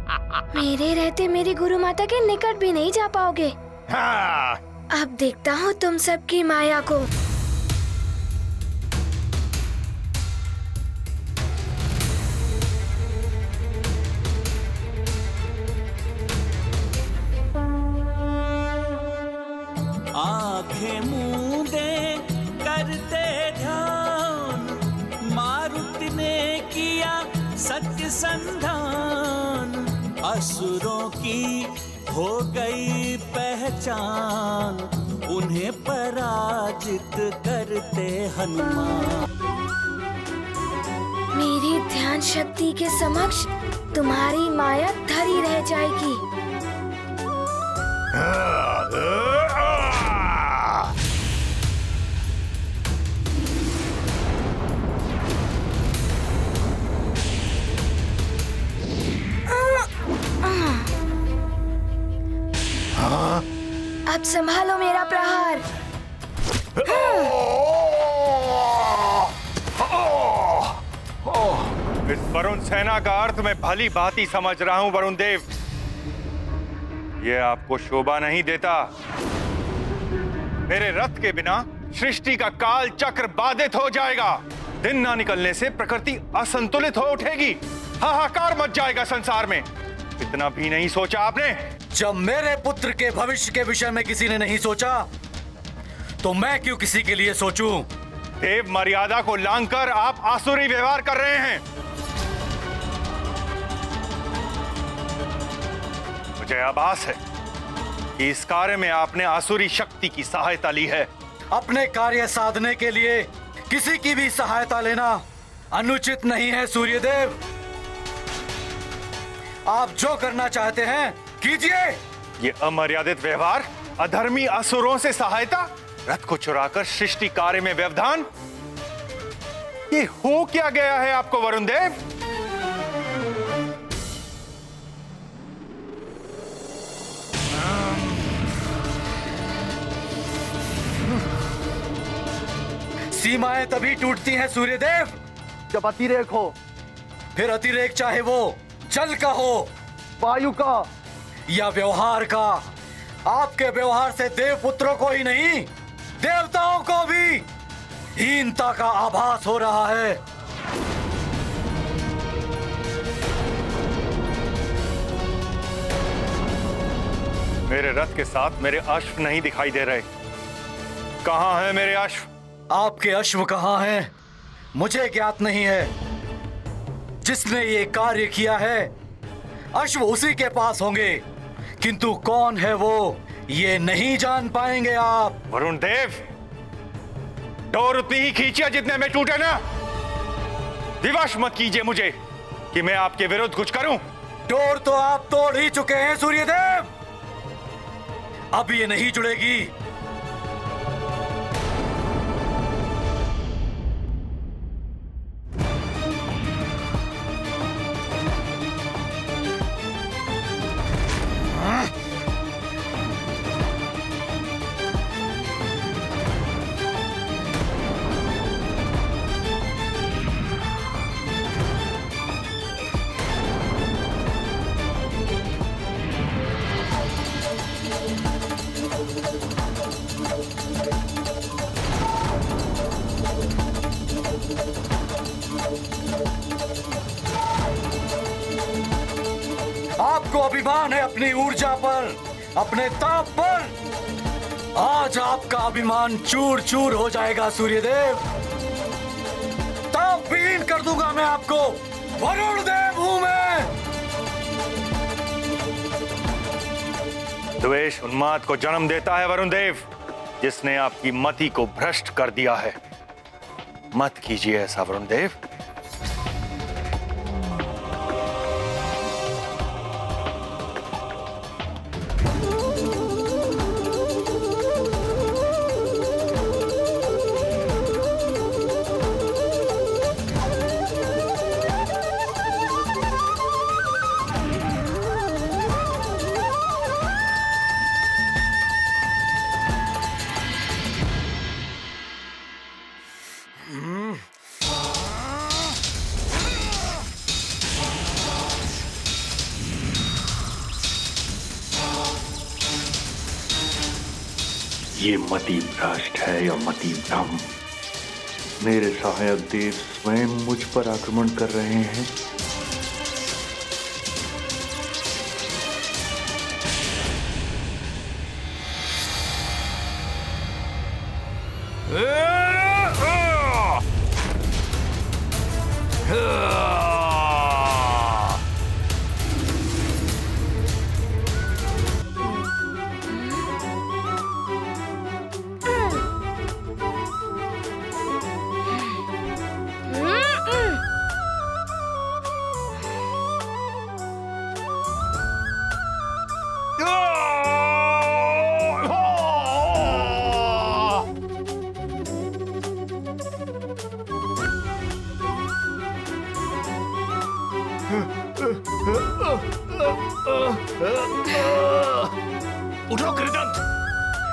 मेरे रहते मेरी गुरु माता के निकट भी नहीं जा पाओगे। हाँ। अब देखता हूँ तुम सबकी माया को। आंखें मूंदे करते ध्यान, मारुति ने किया सत्य संधान, असुरों की हो गई पहचान, उन्हें पराजित करते हनुमान। मेरी ध्यान शक्ति के समक्ष तुम्हारी माया धरी रह जाएगी। अब संभालो मेरा प्रहार। इस वरुण सेना का अर्थ मैं भली भांति समझ रहा हूं वरुण देव। ये आपको शोभा नहीं देता। मेरे रथ के बिना सृष्टि का काल चक्र बाधित हो जाएगा। दिन ना निकलने से प्रकृति असंतुलित हो उठेगी। हाहाकार मच जाएगा संसार में। इतना भी नहीं सोचा आपने? जब मेरे पुत्र के भविष्य के विषय में किसी ने नहीं सोचा, तो मैं क्यों किसी के लिए सोचूं? देव मर्यादा को लांघकर आप आसुरी व्यवहार कर रहे हैं। मुझे आभास है कि इस कार्य में आपने आसुरी शक्ति की सहायता ली है। अपने कार्य साधने के लिए किसी की भी सहायता लेना अनुचित नहीं है सूर्यदेव। आप जो करना चाहते हैं कीजिए। ये अमर्यादित व्यवहार, अधर्मी असुरों से सहायता, रथ को चुराकर सृष्टि कार्य में व्यवधान, ये हो क्या गया है आपको वरुण देव? सीमाएं तभी टूटती हैं सूर्यदेव जब अतिरेक हो। फिर अतिरेक चाहे वो जल का हो, वायु का या व्यवहार का। आपके व्यवहार से देवपुत्रों को ही नहीं, देवताओं को भी हीनता का आभास हो रहा है। मेरे रथ के साथ मेरे अश्व नहीं दिखाई दे रहे। कहां है मेरे अश्व? आपके अश्व कहां हैं मुझे ज्ञात नहीं है। जिसने ये कार्य किया है अश्व उसी के पास होंगे, किंतु कौन है वो ये नहीं जान पाएंगे आप। वरुण देव, डोर उतनी ही खींचिए जितने में टूटे ना। विवश मत कीजिए मुझे कि मैं आपके विरुद्ध कुछ करूं। डोर तो आप तोड़ ही चुके हैं सूर्यदेव, अब ये नहीं जुड़ेगी। आपको अभिमान है अपनी ऊर्जा पर, अपने ताप पर। आज आपका अभिमान चूर चूर हो जाएगा सूर्यदेव। ताप विहीन कर दूंगा मैं आपको। वरुण देव हूं मैं। द्वेष उन्माद को जन्म देता है वरुण देव, जिसने आपकी मति को भ्रष्ट कर दिया है। मत कीजिए ऐसा वरुण देव। ये मति भ्रष्ट है या मति भ्रम? मेरे सहायक देव स्वयं मुझ पर आक्रमण कर रहे हैं। उठो कृदंत,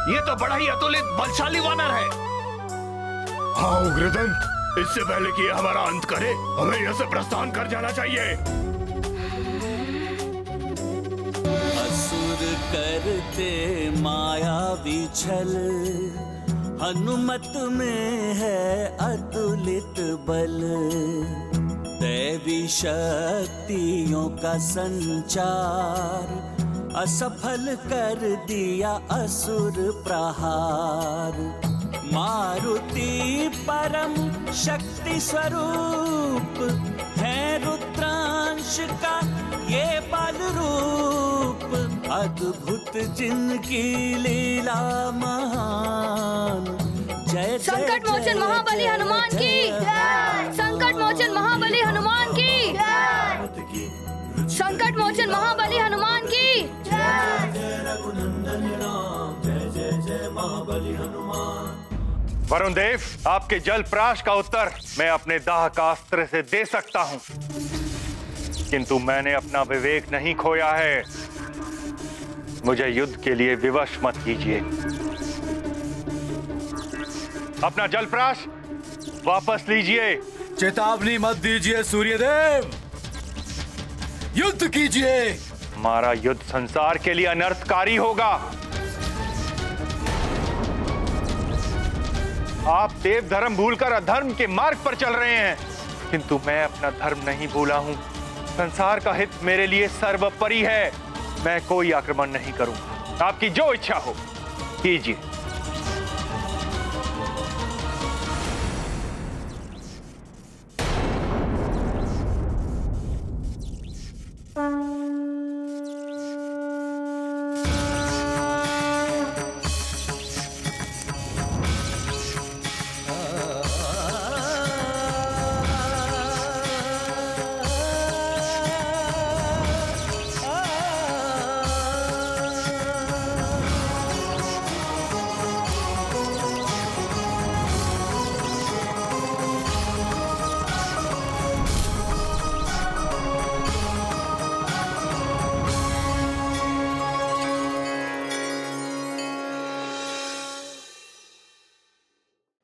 ये तो बड़ा ही अतुलित बलशाली वानर है। हाँ उग्रदंत, इससे पहले कि हमारा अंत करे हमें यहाँ से प्रस्थान कर जाना चाहिए। असुर करते मायावी छल, हनुमत में है अतुलित बल। दैवी शक्तियों का संचार, असफल कर दिया असुर प्रहार। मारुति परम शक्ति स्वरूप है, रुद्रांश का ये बल रूप। अद्भुत जिनकी लीला महान। जय संकट मोचन महाबली हनुमान की, संकट मोचन महाबली हनुमान की, संकट मोचन महाबली हनुमान की। वरुण देव, आपके जल प्राश का उत्तर मैं अपने दाह का अस्त्र से दे सकता हूं, किंतु मैंने अपना विवेक नहीं खोया है। मुझे युद्ध के लिए विवश मत कीजिए। अपना जल प्राश वापस लीजिए। चेतावनी मत दीजिए सूर्यदेव, युद्ध कीजिए। हमारा युद्ध संसार के लिए अनर्थकारी होगा। आप देव धर्म भूलकर अधर्म के मार्ग पर चल रहे हैं, किंतु मैं अपना धर्म नहीं भूला हूं। संसार का हित मेरे लिए सर्वोपरि है। मैं कोई आक्रमण नहीं करूंगा। आपकी जो इच्छा हो कीजिए।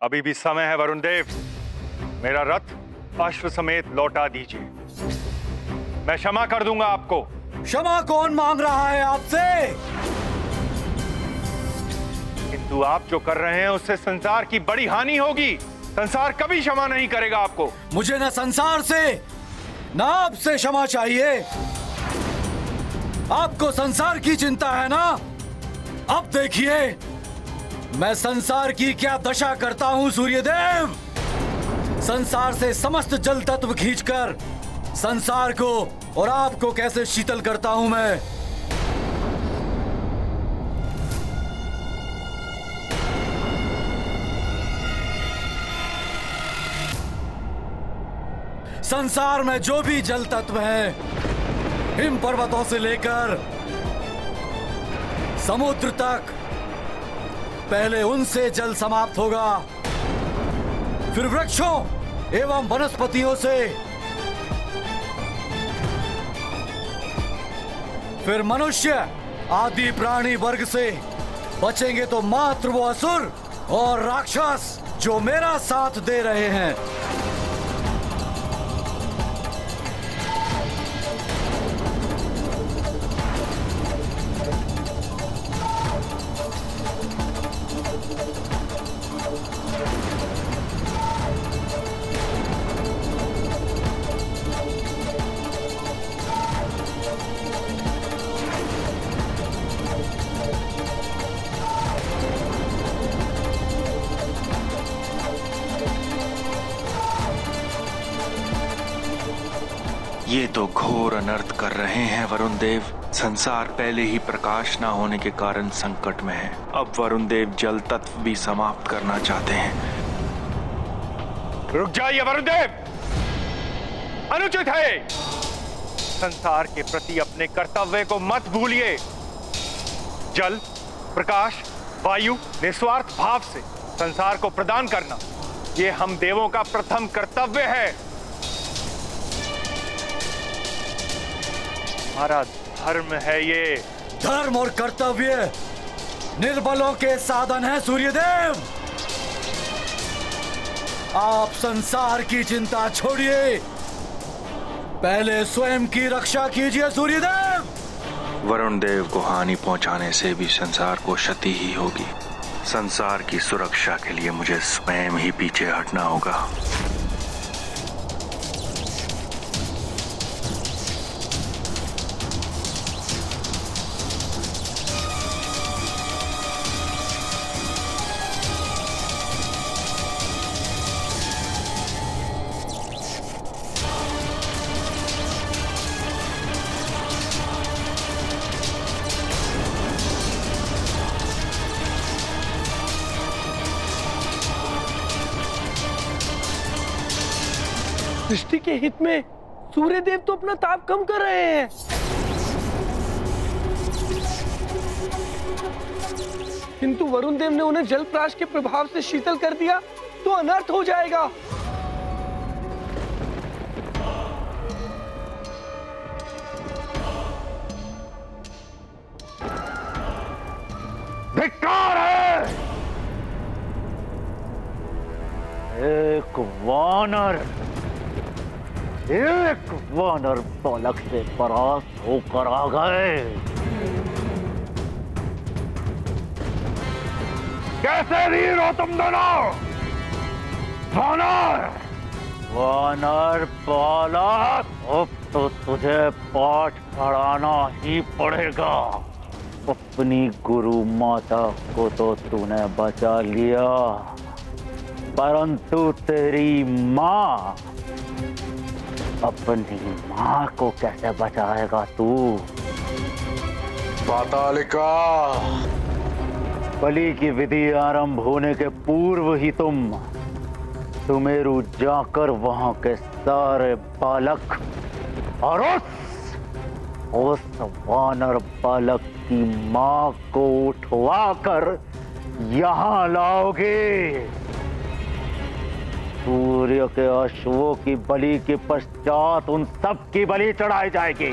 अभी भी समय है वरुण देव, मेरा रथ अश्व समेत लौटा दीजिए। मैं क्षमा कर दूंगा आपको। क्षमा कौन मांग रहा है आपसे? किंतु आप जो कर रहे हैं उससे संसार की बड़ी हानि होगी। संसार कभी क्षमा नहीं करेगा आपको। मुझे न संसार से न आपसे क्षमा चाहिए। आपको संसार की चिंता है ना? अब देखिए मैं संसार की क्या दशा करता हूं सूर्यदेव। संसार से समस्त जल तत्व खींचकर संसार को और आपको कैसे शीतल करता हूं मैं। संसार में जो भी जल तत्व हैं, हिम पर्वतों से लेकर समुद्र तक, पहले उनसे जल समाप्त होगा, फिर वृक्षों एवं वनस्पतियों से, फिर मनुष्य आदि प्राणी वर्ग से। बचेंगे तो मात्र वो असुर और राक्षस जो मेरा साथ दे रहे हैं। तो घोर अनर्थ कर रहे हैं वरुण देव। संसार पहले ही प्रकाश न होने के कारण संकट में है। अब वरुण देव जल तत्व भी समाप्त करना चाहते हैं। रुक जाइए वरुण देव, अनुचित है। संसार के प्रति अपने कर्तव्य को मत भूलिए। जल, प्रकाश, वायु निस्वार्थ भाव से संसार को प्रदान करना, ये हम देवों का प्रथम कर्तव्य है। हमारा धर्म है ये। धर्म और कर्तव्य निर्बलों के साधन है सूर्यदेव। आप संसार की चिंता छोड़िए, पहले स्वयं की रक्षा कीजिए सूर्यदेव। वरुण देव को हानि पहुंचाने से भी संसार को क्षति ही होगी। संसार की सुरक्षा के लिए मुझे स्वयं ही पीछे हटना होगा। सृष्टि के हित में सूर्यदेव तो अपना ताप कम कर रहे हैं, किंतु वरुण देव ने उन्हें जल प्राश के प्रभाव से शीतल कर दिया तो अनर्थ हो जाएगा। धिक्कार है। एक वानर बालक से परास्त होकर आ गए। कैसे वीर हो तुम दोनों? वानर बालक, अब तो तुझे पाठ पढ़ाना ही पड़ेगा। अपनी गुरु माता को तो तूने बचा लिया, परंतु तेरी माँ, अपनी माँ को कैसे बचाएगा तू? पातालिका, बलि की विधि आरंभ होने के पूर्व ही तुम सुमेरु जाकर वहां के सारे बालक और उस वानर बालक की माँ को उठवाकर यहाँ लाओगे। सूर्य के अश्वों की बलि के पश्चात उन सब की बलि चढ़ाई जाएगी।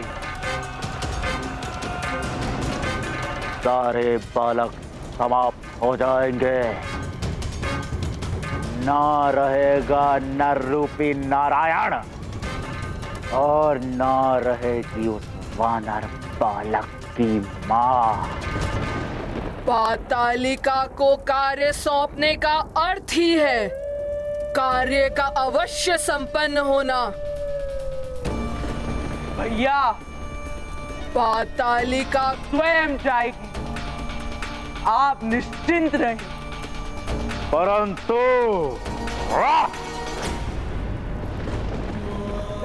सारे बालक समाप्त हो जाएंगे। ना रहेगा नर रूपी नारायण और ना रहेगी उस वानर बालक की माँ। पातालिका को कार्य सौंपने का अर्थ ही है कार्य का अवश्य संपन्न होना। भैया, पातालिका स्वयं जाएगी, आप निश्चिंत रहें। परंतु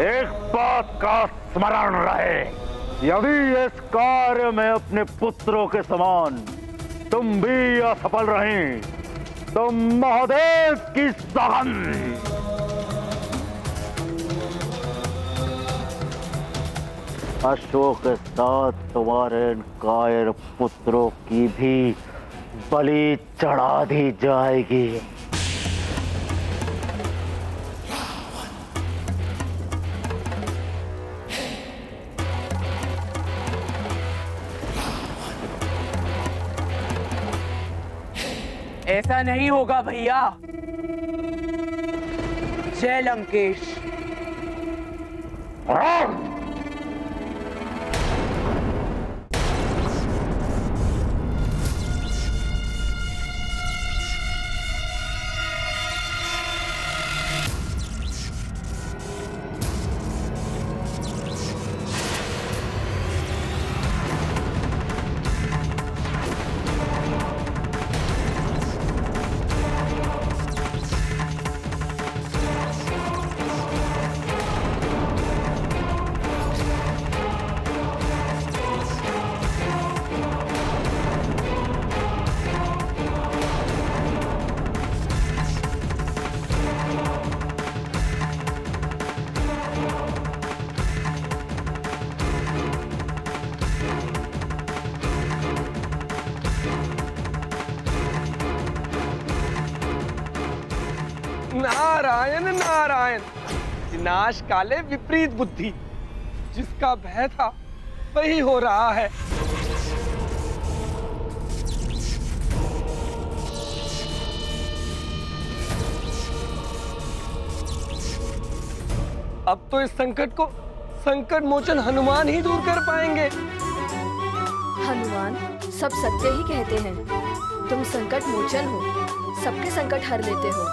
एक बात का स्मरण रहे, यदि इस कार्य में अपने पुत्रों के समान तुम भी असफल रहीं तो महादेव की सहन। अश्वों के साथ तुम्हारे इन कायर पुत्रों की भी बलि चढ़ा दी जाएगी। ऐसा नहीं होगा भैया। जय लंकेश। नारायण नारायण। विनाश काले विपरीत बुद्धि, जिसका भय था वही हो रहा है। अब तो इस संकट को संकट मोचन हनुमान ही दूर कर पाएंगे। हनुमान सब सत्य ही कहते हैं। तुम संकट मोचन हो, सबके संकट हर लेते हो।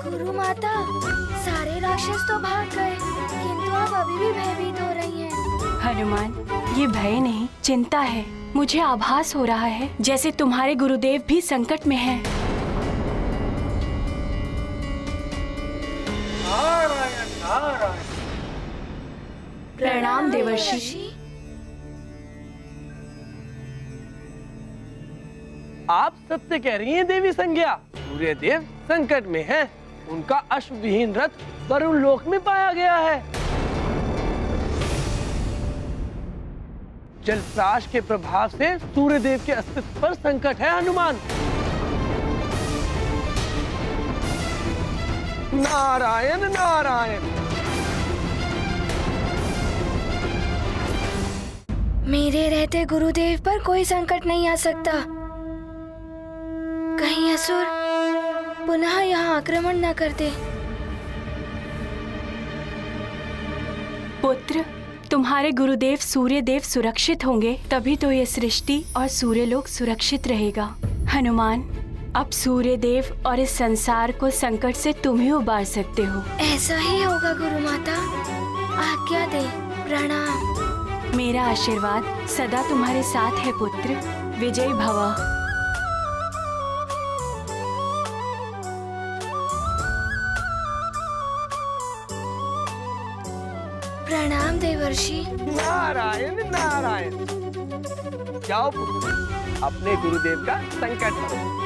गुरु माता, सारे राक्षस तो भाग गए, किंतु आप अभी भी भयभीत हो रही हैं। हनुमान, ये भय नहीं, चिंता है। मुझे आभास हो रहा है जैसे तुम्हारे गुरुदेव भी संकट में हैं। नारायण नारायण। प्रणाम देवर्षि। आप सत्य कह रही हैं देवी संज्ञा। सूर्यदेव संकट में हैं। उनका अश्वविहीन रथ वरुण लोक में पाया गया है। जलप्राश के प्रभाव से सूर्यदेव के अस्तित्व पर संकट है हनुमान। नारायण नारायण। मेरे रहते गुरुदेव पर कोई संकट नहीं आ सकता। कहीं असुर पुनः यहाँ आक्रमण न कर दे। पुत्र, तुम्हारे गुरुदेव सूर्यदेव सुरक्षित होंगे तभी तो ये सृष्टि और सूर्यलोक सुरक्षित रहेगा। हनुमान, अब सूर्यदेव और इस संसार को संकट से तुम ही उबार सकते हो। ऐसा ही होगा गुरु माता, आज्ञा दे। प्रणाम। मेरा आशीर्वाद सदा तुम्हारे साथ है पुत्र। विजयी भव। प्रणाम देवर्षि। नारायण नारायण। जाओ पुत्र, अपने गुरुदेव का संकट हरो।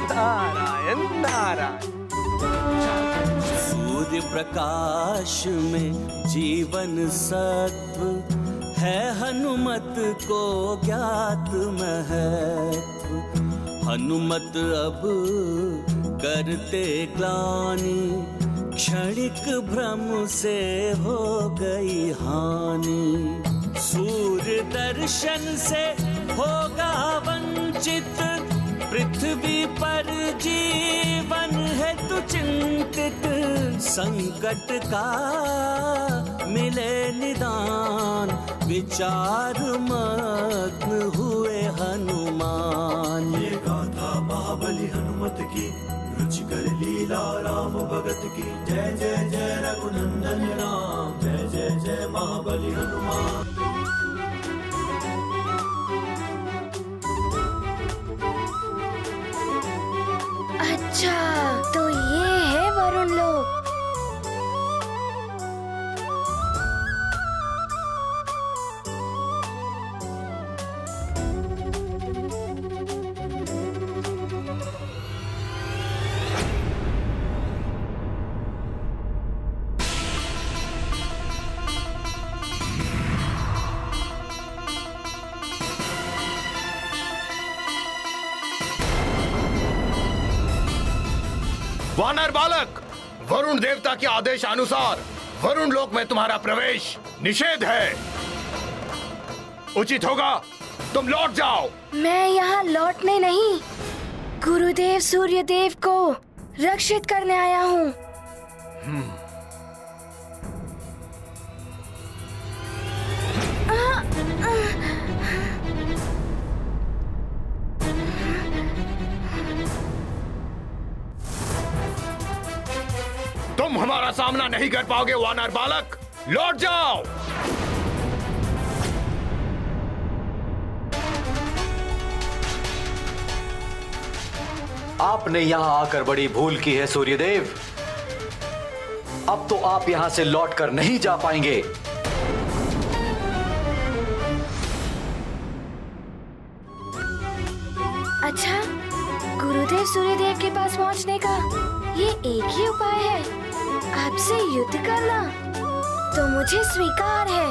नारायण नारायण। सूर्य प्रकाश में जीवन सत्व है, हनुमत को ज्ञात महत्व। हनुमत अब करते ग्लानि, क्षणिक भ्रम से हो गई हानि। सूर्य दर्शन से होगा वंचित, पृथ्वी पर जीवन है तु चिंतित। संकट का मिले निदान, विचार मग्न हुए हनुमान। ये गाथा महाबली हनुमत की, रुचिकर लीला राम भगत की। जय जय जय रघुनंदन राम, जय जय जय महाबली हनुमान। अच्छा, तो ये है वरुण लोक। वानर बालक, वरुण देवता के आदेश अनुसार वरुण लोक में तुम्हारा प्रवेश निषेध है। उचित होगा तुम लौट जाओ। मैं यहाँ लौटने नहीं, गुरुदेव सूर्यदेव को रक्षित करने आया हूँ। तुम हमारा सामना नहीं कर पाओगे वानर बालक, लौट जाओ। आपने यहाँ आकर बड़ी भूल की है सूर्यदेव। अब तो आप यहाँ से लौटकर नहीं जा पाएंगे। अच्छा, गुरुदेव सूर्यदेव के पास पहुँचने का ये एक ही उपाय है, आपसे युद्ध करना। तो मुझे स्वीकार है।